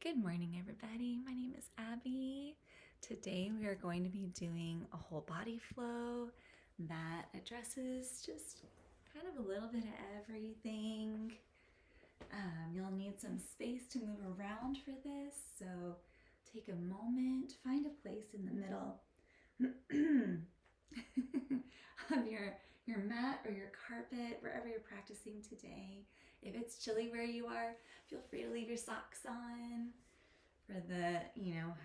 Good morning, everybody. My name is Abby. Today we are going to be doing a whole body flow that addresses just kind of a little bit of everything. You'll need some space to move around for this, so take a moment, find a place in the middle of your mat or your carpet, wherever you're practicing today. If it's chilly where you are, feel free to leave your socks on for the,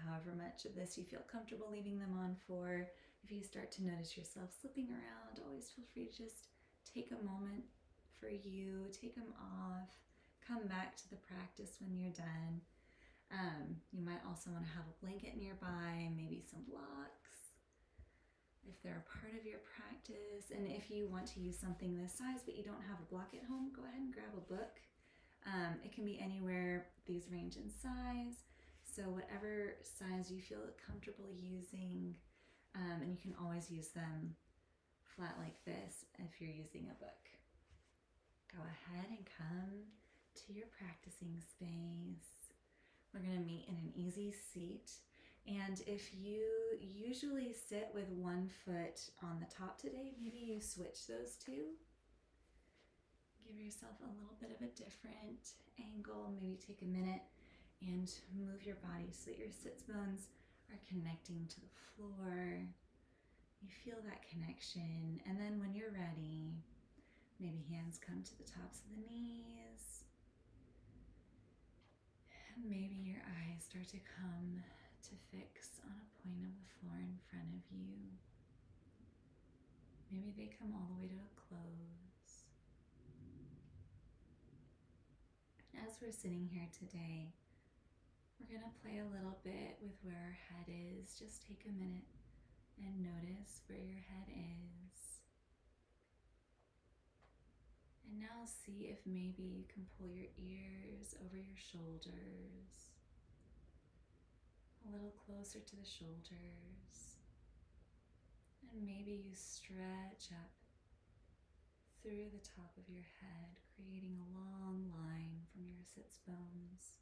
however much of this you feel comfortable leaving them on for. If you start to notice yourself slipping around, always feel free to just take a moment for you, take them off, come back to the practice when you're done. You might also want to have a blanket nearby, maybe some blocks if they're a part of your practice. And if you want to use something this size but you don't have a block at home, go ahead and grab a book. It can be anywhere. These range in size, so whatever size you feel comfortable using, and you can always use them flat like this if you're using a book. Go ahead and come to your practicing space. We're going to meet in an easy seat. And if you usually sit with one foot on the top today, maybe you switch those two. Give yourself a little bit of a different angle. Maybe take a minute and move your body so that your sits bones are connecting to the floor. You feel that connection. And then when you're ready, maybe hands come to the tops of the knees. And maybe your eyes start to come to fix on a point of the floor in front of you. Maybe they come all the way to a close. As we're sitting here today, we're going to play a little bit with where our head is. Just take a minute and notice where your head is. And now see if maybe you can pull your ears over your shoulders, a little closer to the shoulders. And maybe you stretch up through the top of your head, creating a long line from your sits bones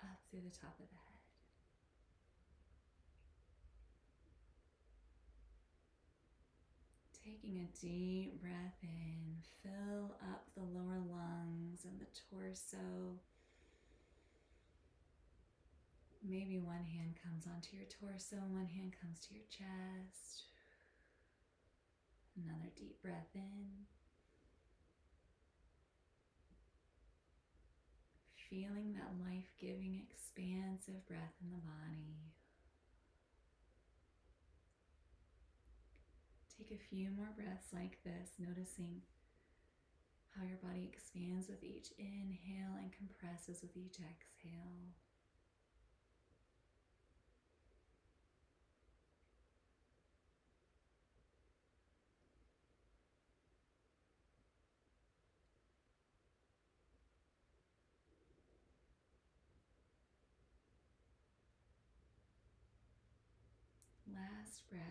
up through the top of the head. Taking a deep breath in, fill up the lower lungs and the torso. Maybe one hand comes onto your torso, one hand comes to your chest. Another deep breath in. Feeling that life-giving, expansive breath in the body. Take a few more breaths like this, noticing how your body expands with each inhale and compresses with each exhale. Last breath.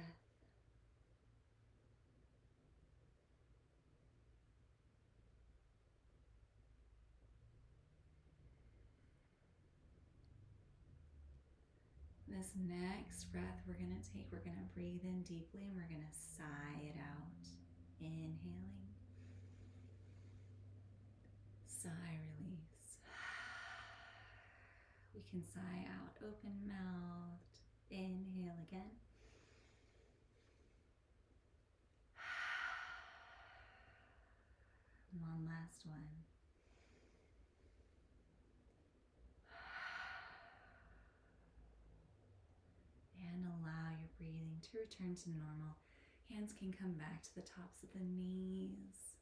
This next breath we're going to breathe in deeply and we're going to sigh it out. Inhaling. Sigh, release. We can sigh out open-mouthed. Inhale again. One last one. And allow your breathing to return to normal. Hands can come back to the tops of the knees.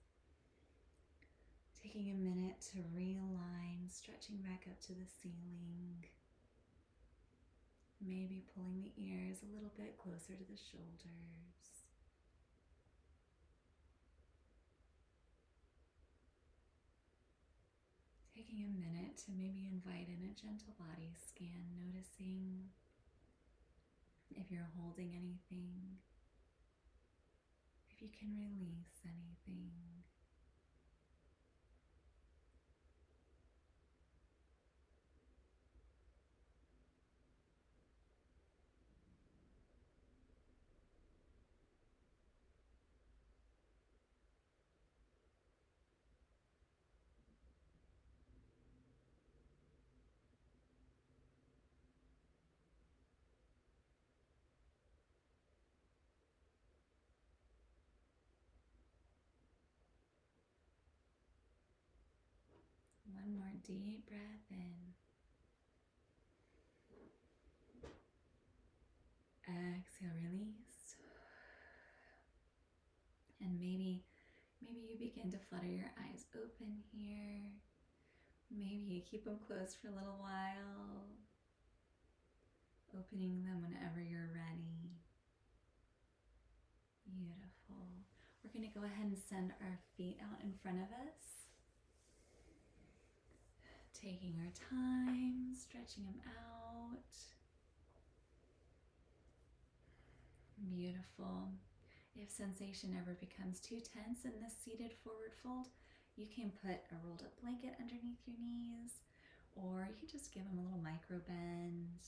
Taking a minute to realign, stretching back up to the ceiling. Maybe pulling the ears a little bit closer to the shoulders. Taking a minute to maybe invite in a gentle body scan, noticing if you're holding anything, if you can release anything. One more deep breath in. Exhale, release. And maybe you begin to flutter your eyes open here. Maybe you keep them closed for a little while, opening them whenever you're ready. Beautiful. We're going to go ahead and send our feet out in front of us. Taking our time, stretching them out. Beautiful. If sensation ever becomes too tense in this seated forward fold, you can put a rolled up blanket underneath your knees, or you can just give them a little micro bend.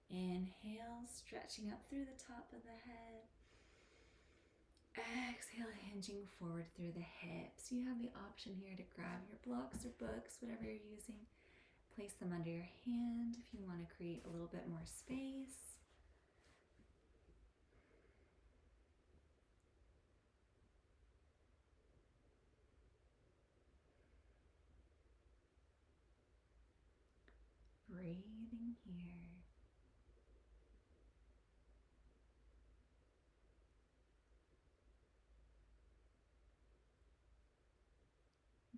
Inhale, stretching up through the top of the head. Exhale, hinging forward through the hips. You have the option here to grab your blocks or books, whatever you're using. Place them under your hand if you want to create a little bit more space. Breathing here.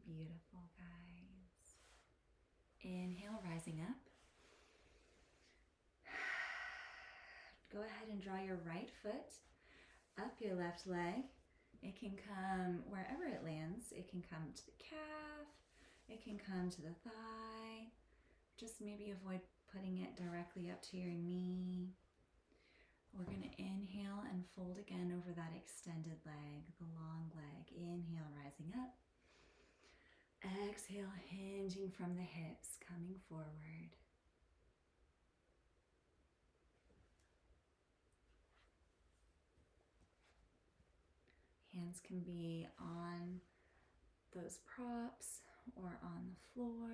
Beautiful, guys. Inhale, rising up. Go ahead and draw your right foot up your left leg. It can come wherever it lands. It can come to the calf. It can come to the thigh. Just maybe avoid putting it directly up to your knee. We're going to inhale and fold again over that extended leg, the long leg. Inhale, rising up. Exhale, hinging from the hips, coming forward. Hands can be on those props or on the floor.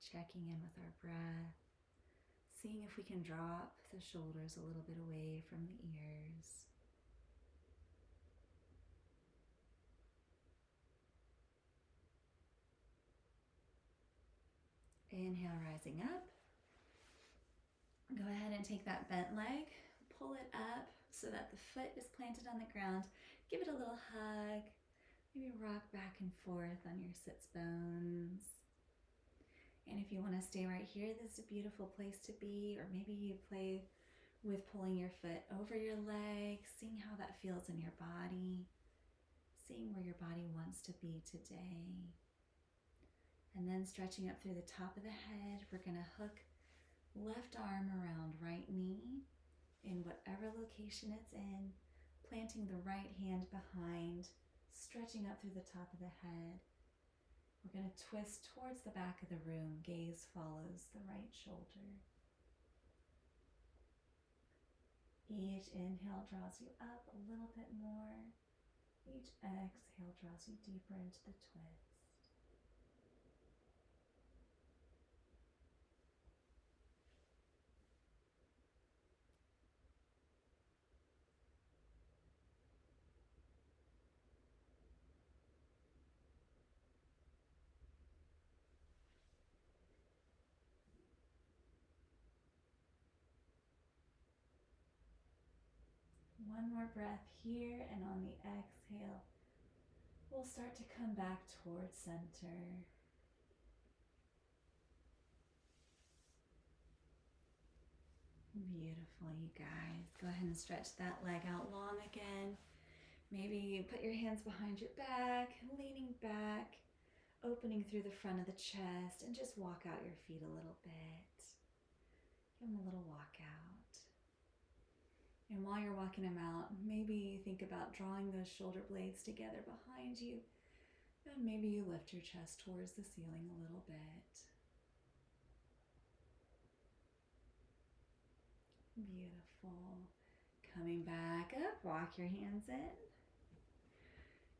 Checking in with our breath, seeing if we can drop the shoulders a little bit away from the ears. Inhale, rising up. Go ahead and take that bent leg, pull it up so that the foot is planted on the ground. Give it a little hug. Maybe rock back and forth on your sits bones. And if you want to stay right here, this is a beautiful place to be. Or maybe you play with pulling your foot over your leg, seeing how that feels in your body, seeing where your body wants to be today. And then stretching up through the top of the head, we're going to hook left arm around right knee in whatever location it's in, planting the right hand behind, stretching up through the top of the head. We're going to twist towards the back of the room. Gaze follows the right shoulder. Each inhale draws you up a little bit more. Each exhale draws you deeper into the twist. One more breath here, and on the exhale, we'll start to come back towards center. Beautiful, you guys. Go ahead and stretch that leg out long again. Maybe put your hands behind your back, leaning back, opening through the front of the chest, and just walk out your feet a little bit. Give them a little walk out. And while you're walking them out, maybe think about drawing those shoulder blades together behind you, and maybe you lift your chest towards the ceiling a little bit. Beautiful. Coming back up, walk your hands in.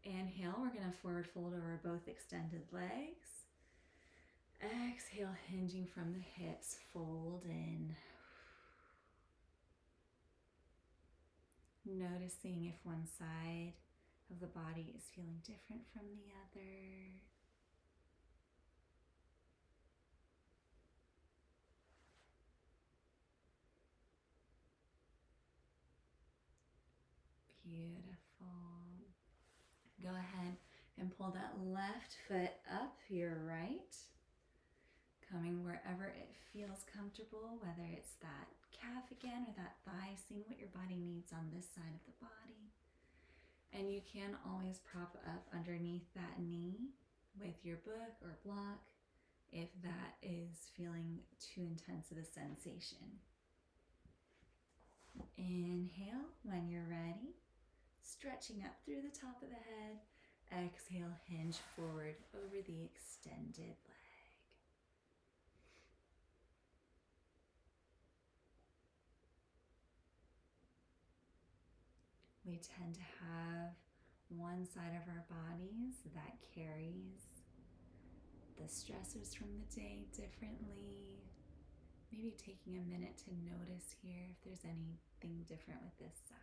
Inhale, we're going to forward fold over both extended legs. Exhale, hinging from the hips, fold in. Noticing if one side of the body is feeling different from the other. Beautiful. Go ahead and pull that left foot up your right, coming wherever it feels comfortable, whether it's that calf again or that thigh, seeing what your body needs on this side of the body. And you can always prop up underneath that knee with your book or block if that is feeling too intense of a sensation. Inhale when you're ready, stretching up through the top of the head. Exhale, hinge forward over the extended leg. We tend to have one side of our bodies that carries the stressors from the day differently. Maybe taking a minute to notice here if there's anything different with this side.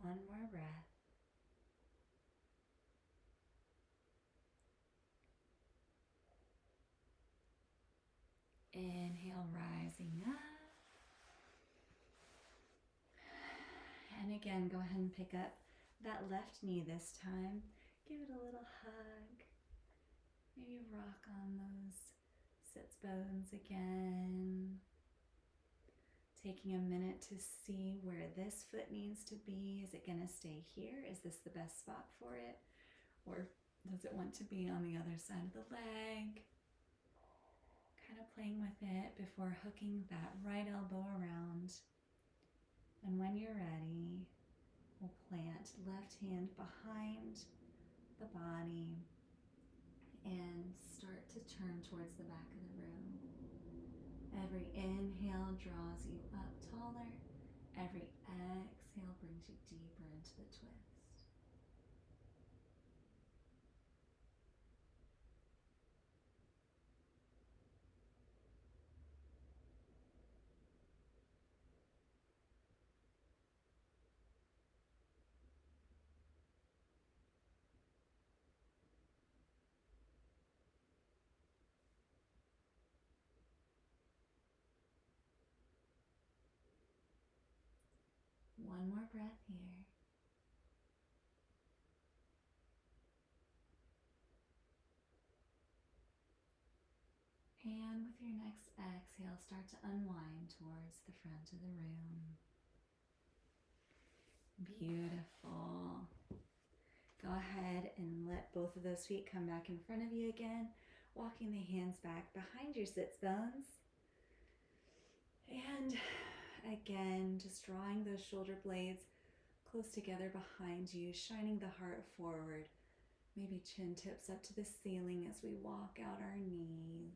One more breath. Inhale, rising up. And again, go ahead and pick up that left knee this time. Give it a little hug. Maybe rock on those sits bones again. Taking a minute to see where this foot needs to be. Is it going to stay here? Is this the best spot for it? Or does it want to be on the other side of the leg? Kind of playing with it before hooking that right elbow around. And when you're ready, we'll plant left hand behind the body and start to turn towards the back of the room. Every inhale draws you up taller. Every exhale brings you deeper into the twist. One more breath here. And with your next exhale, start to unwind towards the front of the room. Beautiful. Go ahead and let both of those feet come back in front of you again, walking the hands back behind your sits bones. And again, just drawing those shoulder blades close together behind you, shining the heart forward. Maybe chin tips up to the ceiling as we walk out our knees.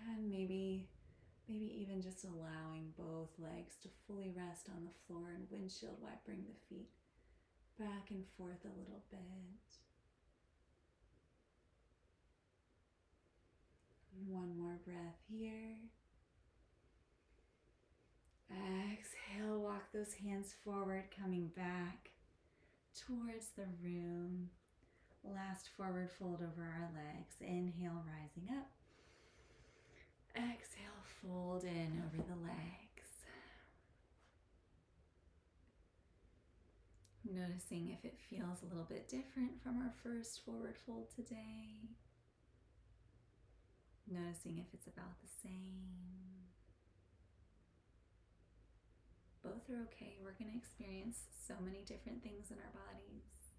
And maybe even just allowing both legs to fully rest on the floor and windshield wiping the feet back and forth a little bit. One more breath here. Exhale, walk those hands forward, coming back towards the room. Last forward fold over our legs. Inhale, rising up. Exhale, fold in over the legs. Noticing if it feels a little bit different from our first forward fold today. Noticing if it's about the same. Both are okay. We're going to experience so many different things in our bodies.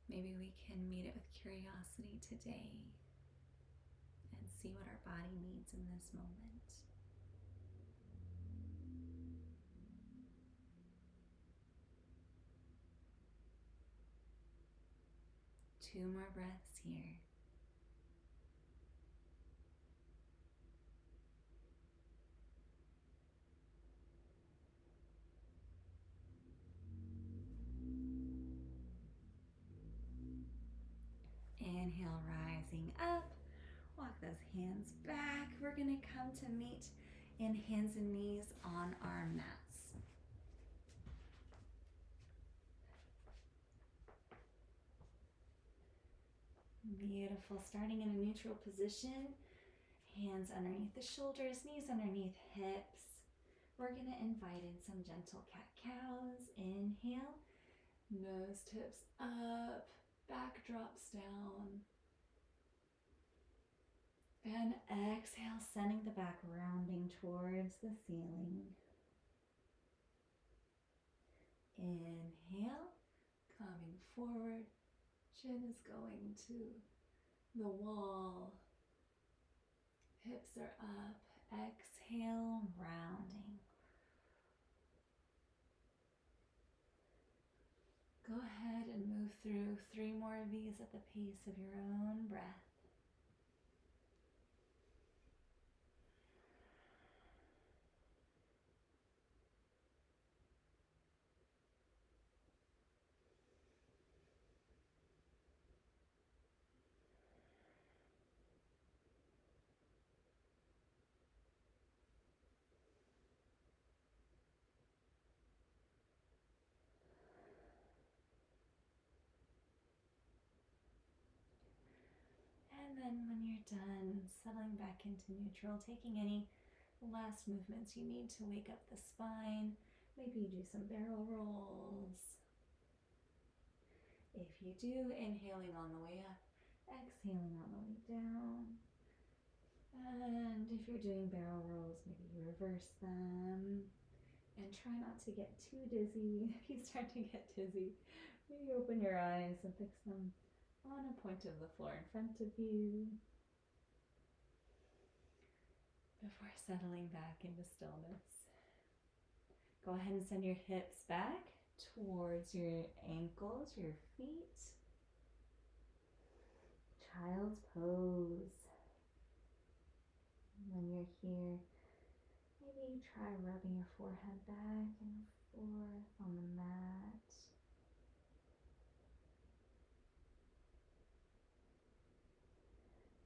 Maybe we can meet it with curiosity today and see what our body needs in this moment. Two more breaths here. Inhale, rising up. Walk those hands back. We're going to come to meet in hands and knees on our mats. Beautiful. Starting in a neutral position. Hands underneath the shoulders, knees underneath hips. We're going to invite in some gentle cat-cows. Inhale. Nose tips up. Back drops down. And exhale, sending the back rounding towards the ceiling. Inhale, coming forward. Chin is going to the wall. Hips are up. Exhale, rounding. Go ahead and move through 3 more of these at the pace of your own breath. And then when you're done, settling back into neutral, taking any last movements you need to wake up the spine. Maybe you do some barrel rolls. If you do, inhaling on the way up, exhaling on the way down. And if you're doing barrel rolls, maybe you reverse them. And try not to get too dizzy. If you start to get dizzy, maybe open your eyes and fix them on a point of the floor in front of you before settling back into stillness. Go ahead and send your hips back towards your ankles, your feet. Child's pose. When you're here, maybe try rubbing your forehead back and forth on the mat.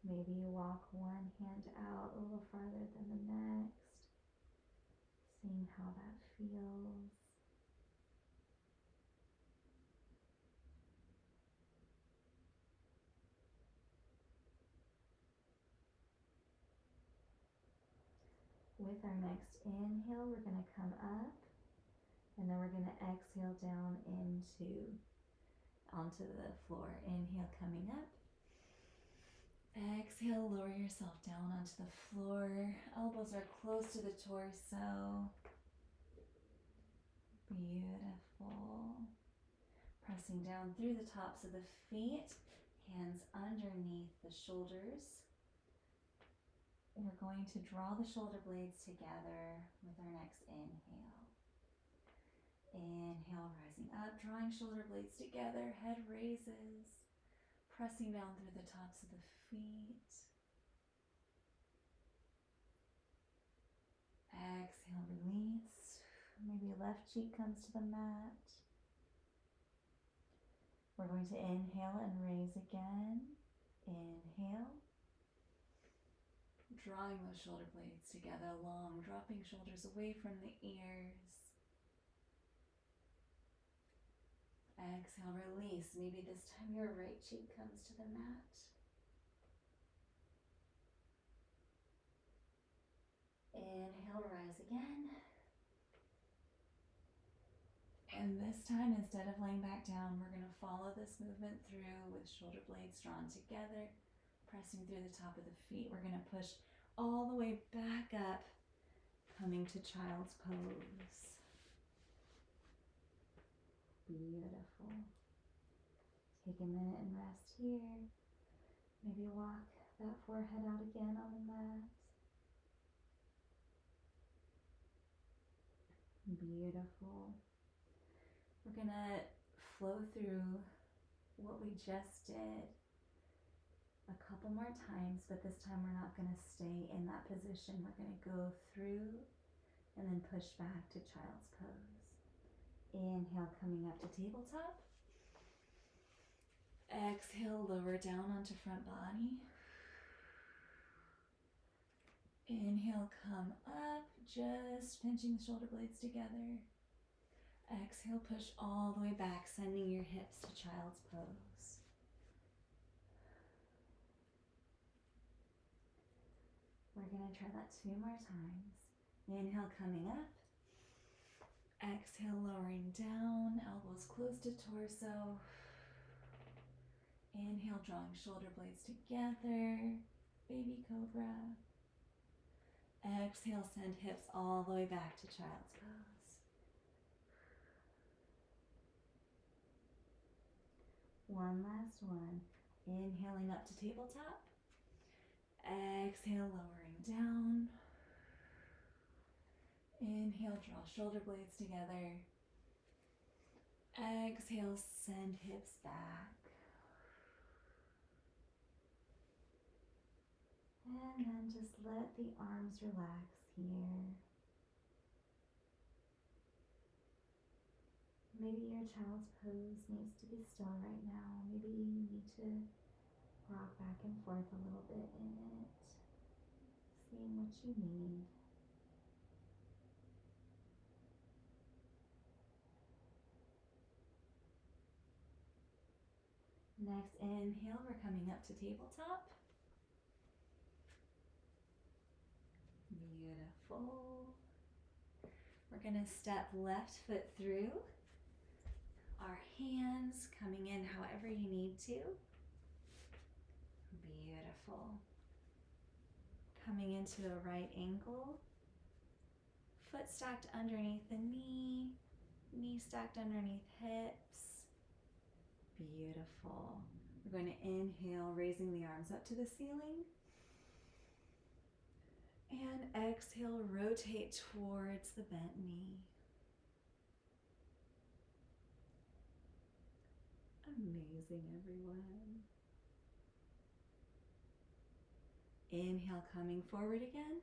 Maybe you walk one hand out a little farther than the next, seeing how that feels. With our next inhale, we're going to come up, and then we're going to exhale down onto the floor. Inhale, coming up. Exhale, lower yourself down onto the floor. Elbows are close to the torso. Beautiful. Pressing down through the tops of the feet, hands underneath the shoulders. We're going to draw the shoulder blades together with our next inhale. Inhale, rising up, drawing shoulder blades together, head raises. Pressing down through the tops of the feet. Exhale, release. Maybe left cheek comes to the mat. We're going to inhale and raise again. Inhale. Drawing those shoulder blades together long, dropping shoulders away from the ears. Exhale, release. Maybe this time your right cheek comes to the mat. Inhale, rise again. And this time, instead of laying back down, we're going to follow this movement through with shoulder blades drawn together, pressing through the top of the feet. We're going to push all the way back up, coming to child's pose. Beautiful. Take a minute and rest here. Maybe walk that forehead out again on the mat. Beautiful. We're going to flow through what we just did a couple more times, but this time we're not going to stay in that position. We're going to go through and then push back to child's pose. Inhale, coming up to tabletop. Exhale, lower down onto front body. Inhale, come up, just pinching the shoulder blades together. Exhale, push all the way back, sending your hips to child's pose. We're going to try that 2 more times. Inhale, coming up. Exhale, lowering down, elbows close to torso. Inhale, drawing shoulder blades together, baby cobra. Exhale, send hips all the way back to child's pose. One last one. Inhaling up to tabletop. Exhale, lowering down. Inhale, draw shoulder blades together. Exhale, send hips back. And then just let the arms relax here. Maybe your child's pose needs to be still right now. Maybe you need to rock back and forth a little bit in it, seeing what you need. Next inhale, we're coming up to tabletop. Beautiful. We're going to step left foot through. Our hands coming in however you need to. Beautiful. Coming into a right angle. Foot stacked underneath the knee. Knee stacked underneath hips. Beautiful. We're going to inhale, raising the arms up to the ceiling. And exhale, rotate towards the bent knee. Amazing, everyone. Inhale, coming forward again.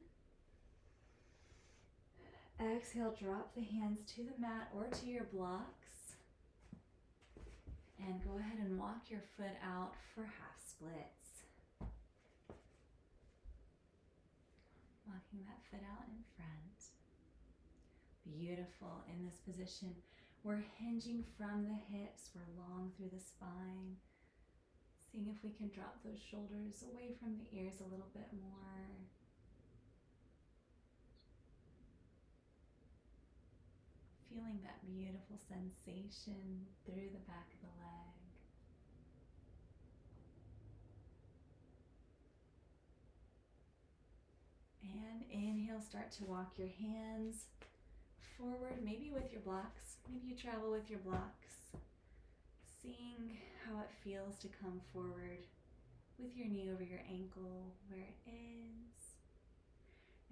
Exhale, drop the hands to the mat or to your blocks. And go ahead and walk your foot out for half splits. Walking that foot out in front. Beautiful. In this position, we're hinging from the hips. We're long through the spine. Seeing if we can drop those shoulders away from the ears a little bit more. Feeling that beautiful sensation through the back of the leg. And inhale, start to walk your hands forward, maybe with your blocks. Maybe you travel with your blocks. Seeing how it feels to come forward with your knee over your ankle where it is.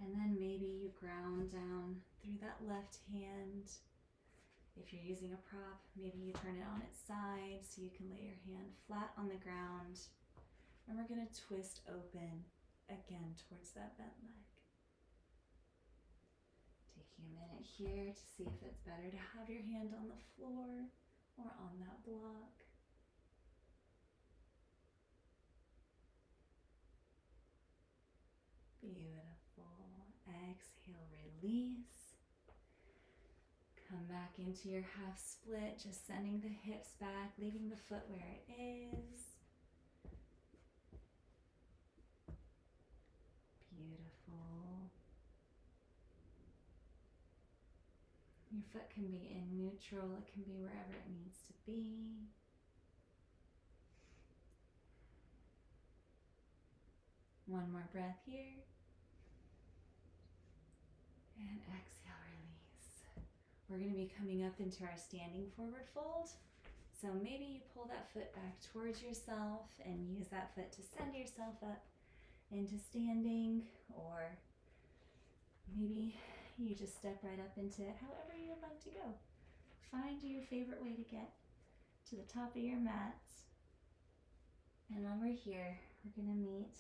And then maybe you ground down through that left hand. If you're using a prop, maybe you turn it on its side so you can lay your hand flat on the ground. And we're going to twist open again towards that bent leg. Taking a minute here to see if it's better to have your hand on the floor or on that block. Beautiful. Exhale, release. Come back into your half split, just sending the hips back, leaving the foot where it is. Beautiful. Your foot can be in neutral, it can be wherever it needs to be. One more breath here. And exhale, release. We're going to be coming up into our standing forward fold. So maybe you pull that foot back towards yourself and use that foot to send yourself up into standing, or maybe you just step right up into it, however you would like to go. Find your favorite way to get to the top of your mats. And when we're here, we're going to meet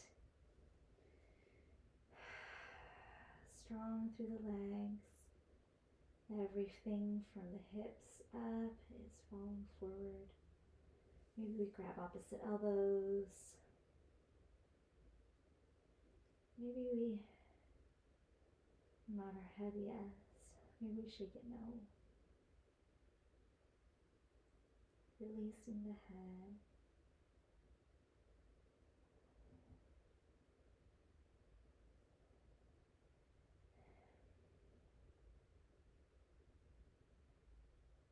strong through the legs. Everything from the hips up is falling forward. Maybe we grab opposite elbows. Maybe we nod our head yes. Maybe we shake it no. Releasing the head.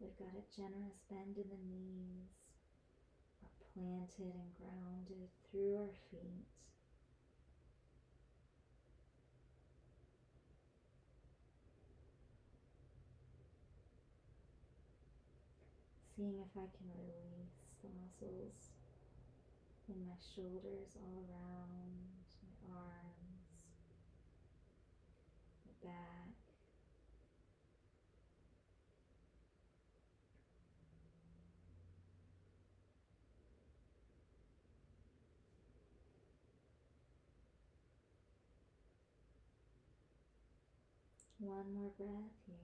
We've got a generous bend in the knees. We're planted and grounded through our feet. Seeing if I can release the muscles in my shoulders all around, my arms, my back. One more breath here.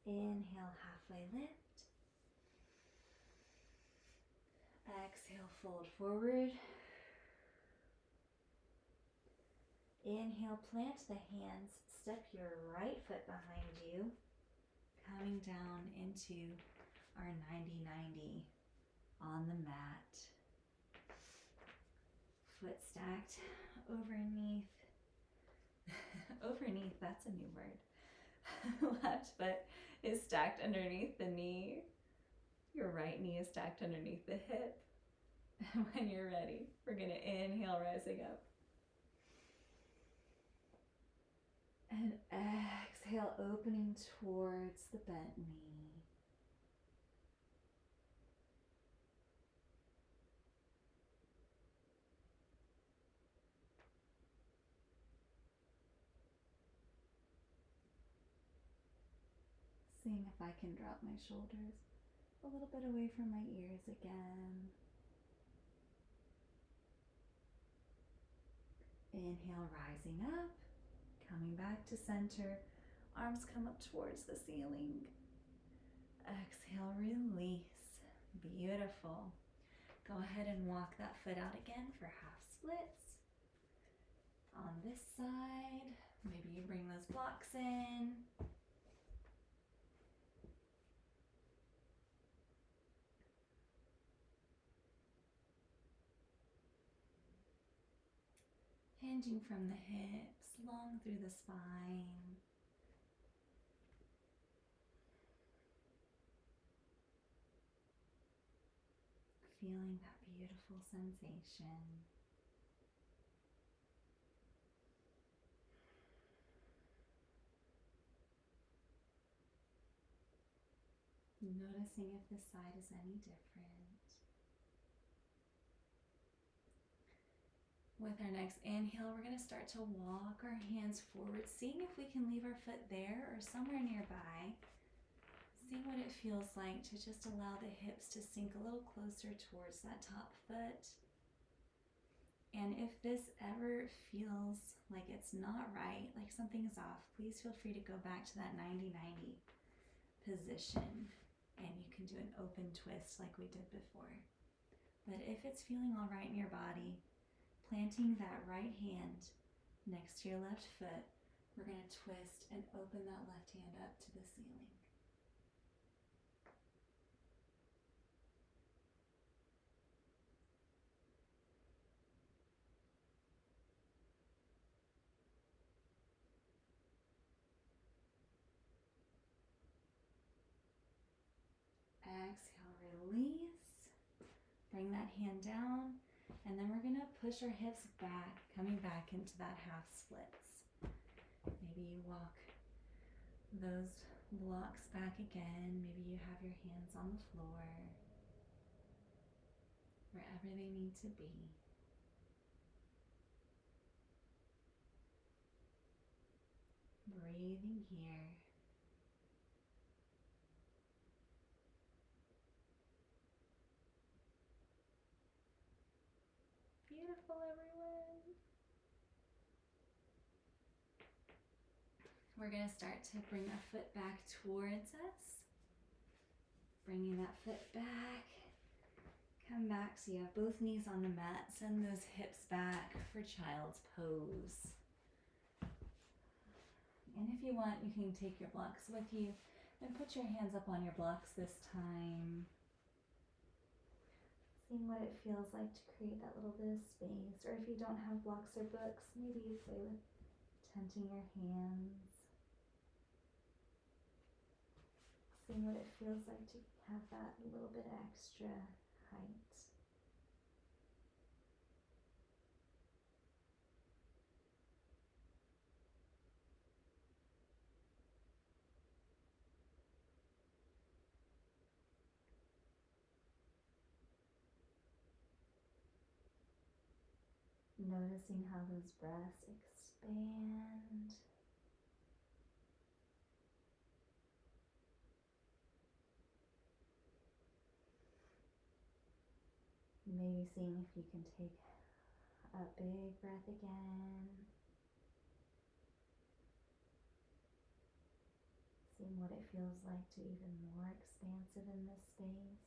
Inhale, halfway lift. Exhale, fold forward. Inhale, plant the hands. Step your right foot behind you. Coming down into our 90-90 on the mat. Foot stacked overneath. Overneath, that's a new word. Left foot is stacked underneath the knee. Your right knee is stacked underneath the hip. And when you're ready, we're gonna inhale, rising up. And exhale, opening towards the bent knee. Seeing if I can drop my shoulders a little bit away from my ears again. Inhale, rising up, coming back to center. Arms come up towards the ceiling. Exhale, release. Beautiful. Go ahead and walk that foot out again for half splits. On this side, maybe you bring those blocks in. Hinging from the hips, long through the spine. Feeling that beautiful sensation. Noticing if this side is any different. With our next inhale, we're going to start to walk our hands forward, seeing if we can leave our foot there or somewhere nearby. Seeing what it feels like to just allow the hips to sink a little closer towards that top foot. And if this ever feels like it's not right, like something's off, please feel free to go back to that 90-90 position. And you can do an open twist like we did before. But if it's feeling all right in your body, planting that right hand next to your left foot, we're going to twist and open that left hand up to the ceiling. Exhale, release. Bring that hand down. And then we're going to push our hips back, coming back into that half splits. Maybe you walk those blocks back again. Maybe you have your hands on the floor, wherever they need to be. Breathing here. Beautiful, everyone. we're going to start to bring our foot back towards us. Bringing that foot back. Come back so you have both knees on the mat. Send those hips back for child's pose. And if you want, you can take your blocks with you and put your hands up on your blocks this time. Seeing what it feels like to create that little bit of space. Or if you don't have blocks or books, maybe you play with tenting your hands. Seeing what it feels like to have that little bit extra height. Noticing how those breaths expand. Maybe seeing if you can take a big breath again. Seeing what it feels like to even more expansive in this space.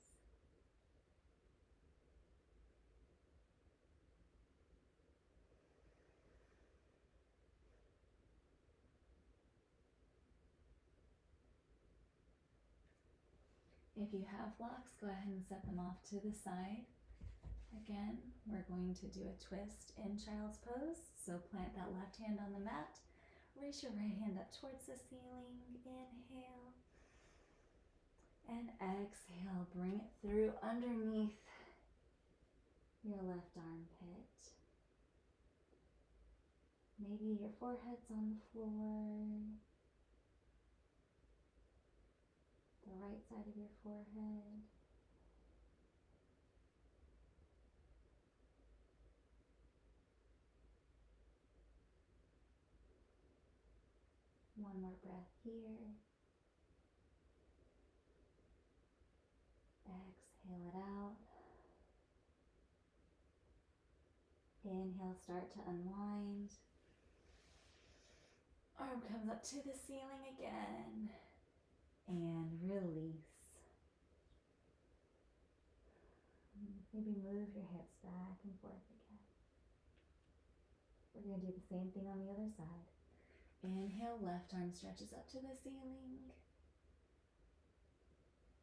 If you have blocks, go ahead and set them off to the side. Again, we're going to do a twist in child's pose. So plant that left hand on the mat. Raise your right hand up towards the ceiling. Inhale. And exhale. Bring it through underneath your left armpit. Maybe your forehead's on the floor. The right side of your forehead. One more breath here. Exhale it out. Inhale, start to unwind. Arm comes up to the ceiling again. And release. Maybe move your hips back and forth again. We're going to do the same thing on the other side. Inhale, left arm stretches up to the ceiling.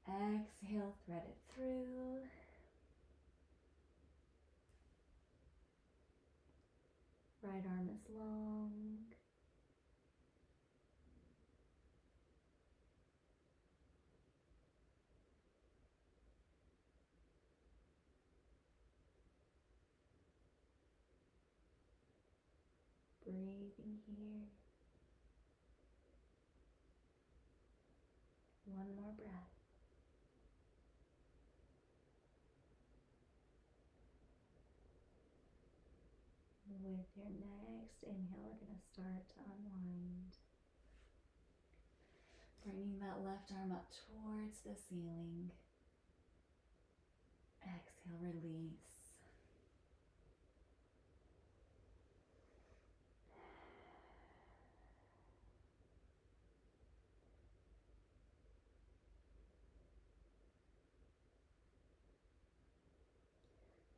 Exhale, thread it through. Right arm is long. Breathing here. One more breath. With your next inhale, we're going to start to unwind. Bringing that left arm up towards the ceiling. Exhale, release.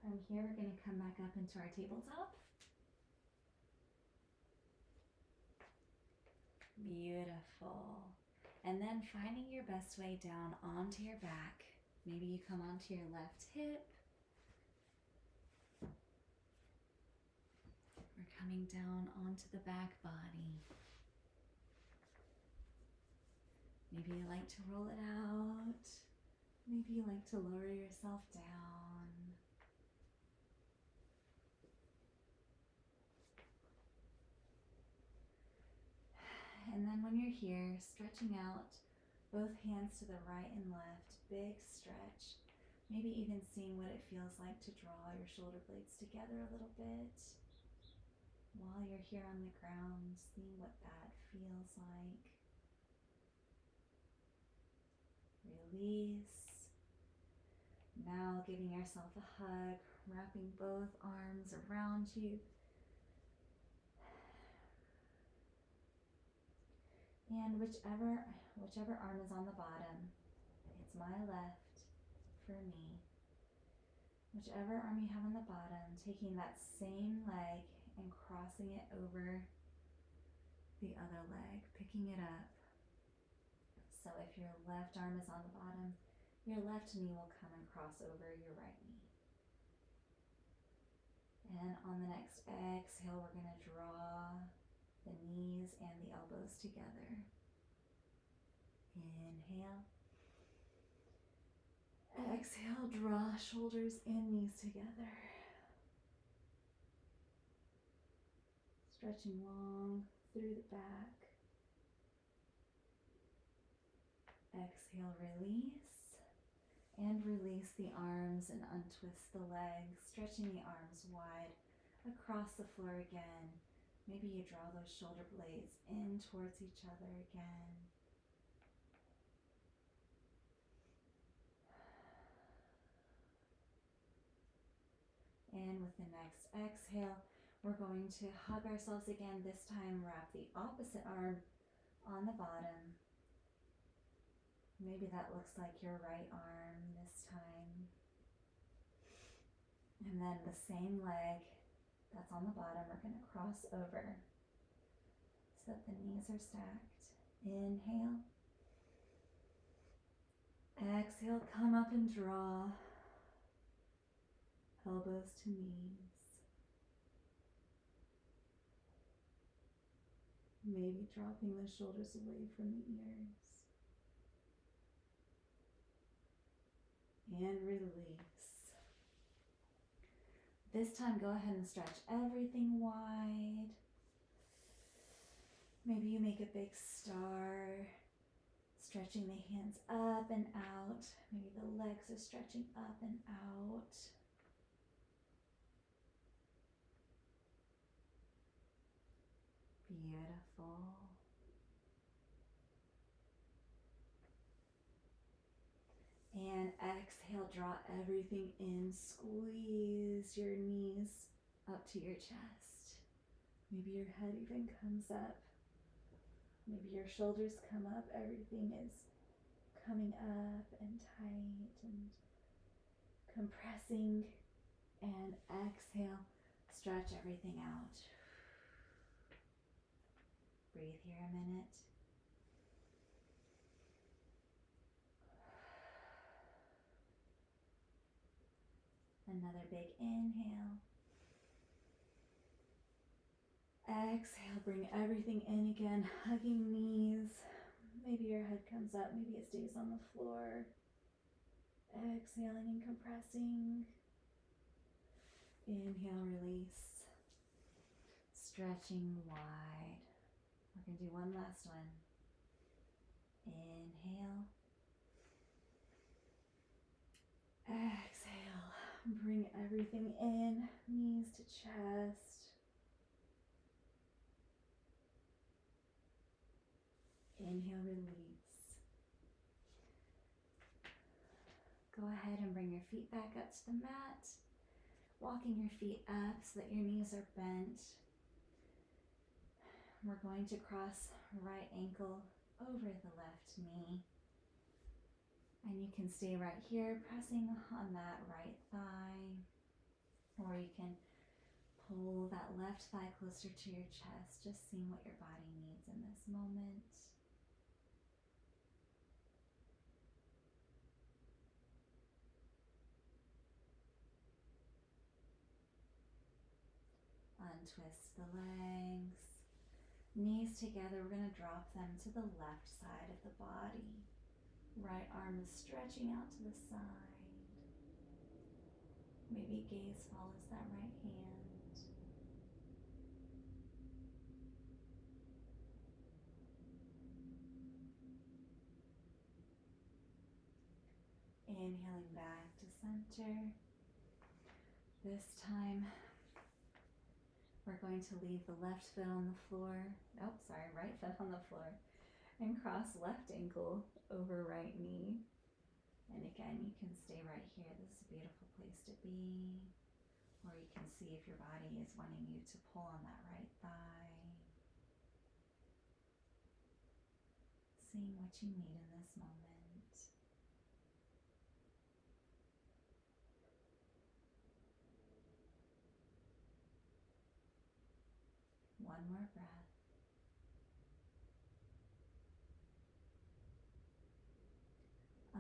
From here, we're going to come back up into our tabletop. Beautiful. And then finding your best way down onto your back. Maybe you come onto your left hip. We're coming down onto the back body. Maybe you like to roll it out. Maybe you like to lower yourself down. And then when you're here, stretching out both hands to the right and left, big stretch. Maybe even seeing what it feels like to draw your shoulder blades together a little bit. While you're here on the ground, seeing what that feels like. Release. Now giving yourself a hug, wrapping both arms around you. And whichever arm is on the bottom, it's my left for me. Whichever arm you have on the bottom, taking that same leg and crossing it over the other leg, picking it up. So if your left arm is on the bottom, your left knee will come and cross over your right knee. And on the next exhale, we're going to draw the knees and the elbows together. Inhale. Exhale, draw shoulders and knees together. Stretching long through the back. Exhale, release. And release the arms and untwist the legs, stretching the arms wide across the floor again. Maybe you draw those shoulder blades in towards each other again. And with the next exhale, we're going to hug ourselves again. This time, wrap the opposite arm on the bottom. Maybe that looks like your right arm this time. And then the same leg that's on the bottom, we're going to cross over so that the knees are stacked. Inhale. Exhale, come up and draw. Elbows to knees. Maybe dropping the shoulders away from the ears. And release. This time, go ahead and stretch everything wide. Maybe you make a big star, stretching the hands up and out. Maybe the legs are stretching up and out. Beautiful. And exhale, draw everything in. Squeeze your knees up to your chest. Maybe your head even comes up. Maybe your shoulders come up. Everything is coming up and tight and compressing. And exhale, stretch everything out. Breathe here a minute. Another big inhale. Exhale, bring everything in again, hugging knees. Maybe your head comes up, maybe it stays on the floor. Exhaling and compressing. Inhale, release. Stretching wide. We're going to do one last one. Inhale. Exhale. Bring everything in, knees to chest. Inhale, release. Go ahead and bring your feet back up to the mat. Walking your feet up so that your knees are bent. We're going to cross right ankle over the left knee. And you can stay right here, pressing on that right thigh. Or you can pull that left thigh closer to your chest, just seeing what your body needs in this moment. Untwist the legs. Knees together, we're going to drop them to the left side of the body. Right arm is stretching out to the side. Maybe gaze follows that right hand. Inhaling back to center. This time, we're going to leave the left foot on the floor. Right foot on the floor. And cross left ankle over right knee. And again, you can stay right here. This is a beautiful place to be. Or you can see if your body is wanting you to pull on that right thigh. seeing what you need in this moment. One more breath.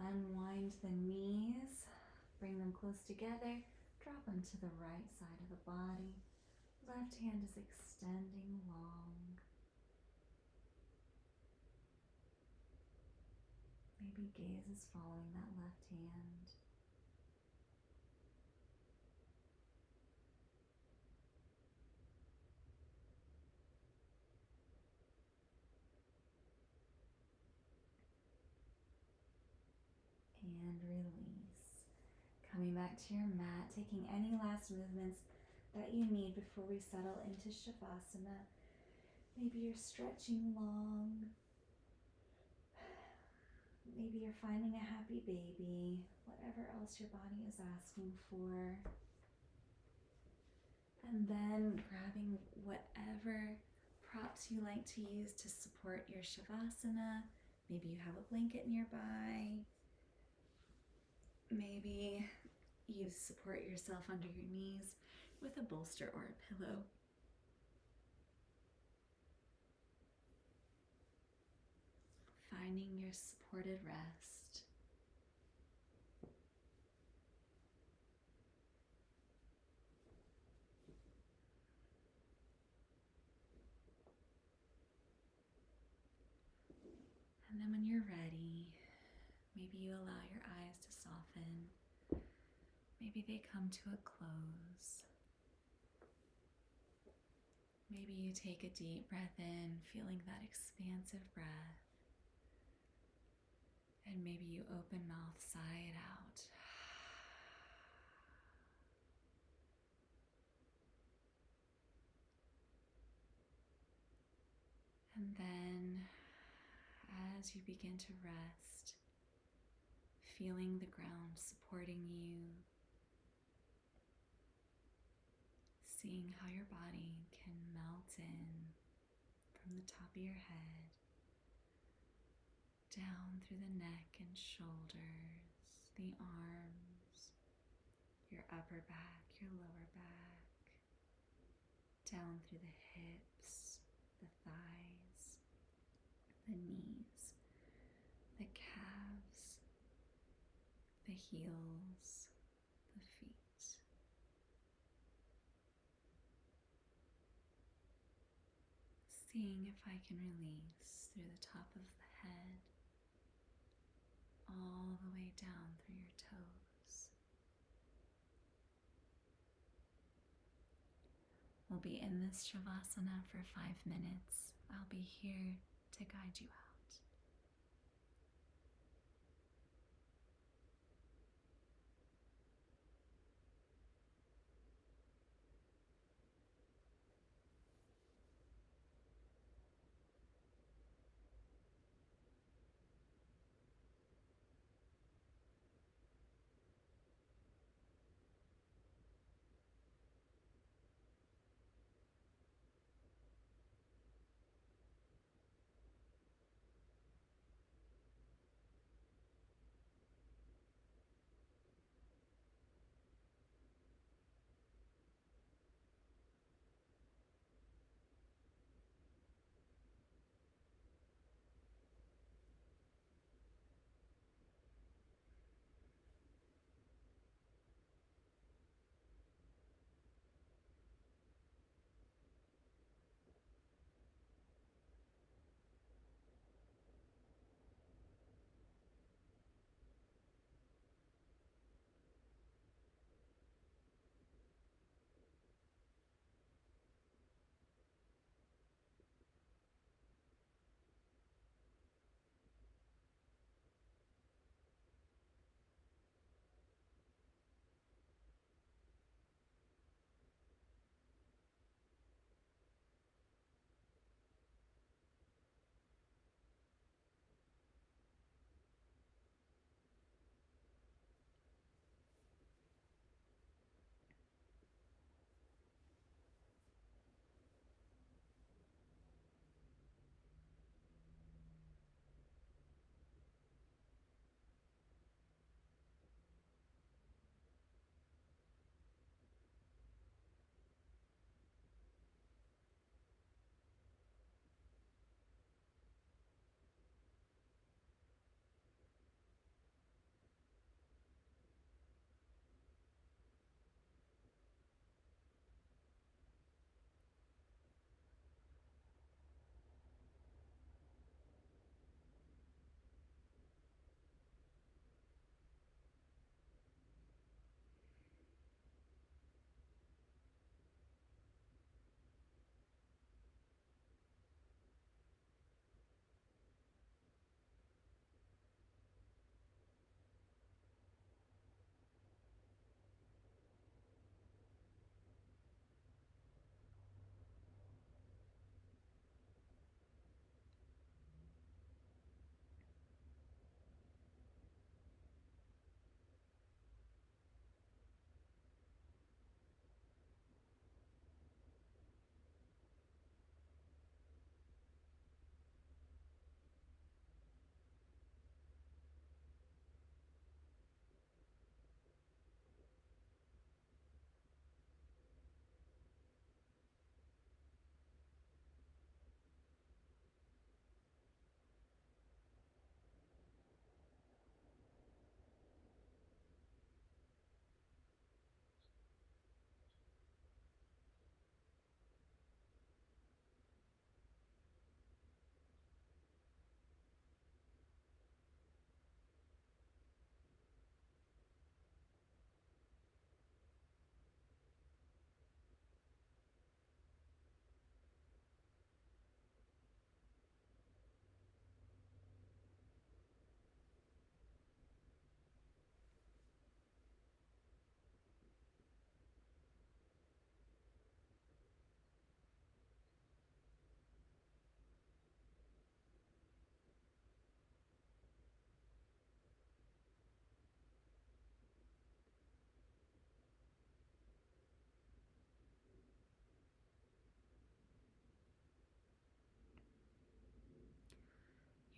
Unwind the knees, bring them close together, drop them to the right side of the body. Left hand is extending long. Maybe gaze is following that left hand. And release. Coming back to your mat, taking any last movements that you need before we settle into Shavasana. Maybe you're stretching long. Maybe you're finding a happy baby. Whatever else your body is asking for. And then grabbing whatever props you like to use to support your Shavasana. Maybe you have a blanket nearby. Maybe you support yourself under your knees with a bolster or a pillow. Finding your supported rest. And then when you're ready, maybe you allow your eyes to soften. Maybe they come to a close. Maybe you take a deep breath in, feeling that expansive breath. And maybe you open mouth, sigh it out. And then, as you begin to rest, feeling the ground supporting you, seeing how your body can melt in from the top of your head, down through the neck and shoulders, the arms, your upper back, your lower back, down through the hips, the thighs, the knees, the calves, the heels, the feet. Seeing if I can release through the top of the head, all the way down through your toes. We'll be in this Shavasana for 5 minutes. I'll be here to guide you out.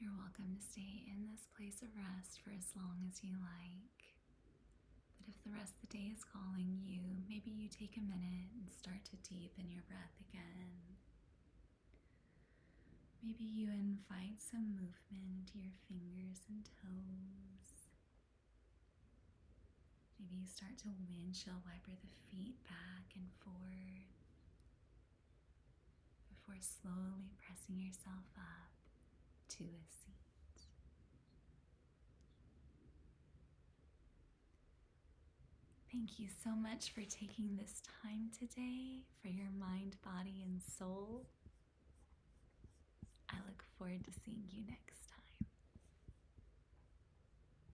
You're welcome to stay in this place of rest for as long as you like. But if the rest of the day is calling you, maybe you take a minute and start to deepen your breath again. Maybe you invite some movement into your fingers and toes. Maybe you start to windshield wiper the feet back and forth before slowly pressing yourself up to a seat. Thank you so much for taking this time today for your mind, body, and soul. I look forward to seeing you next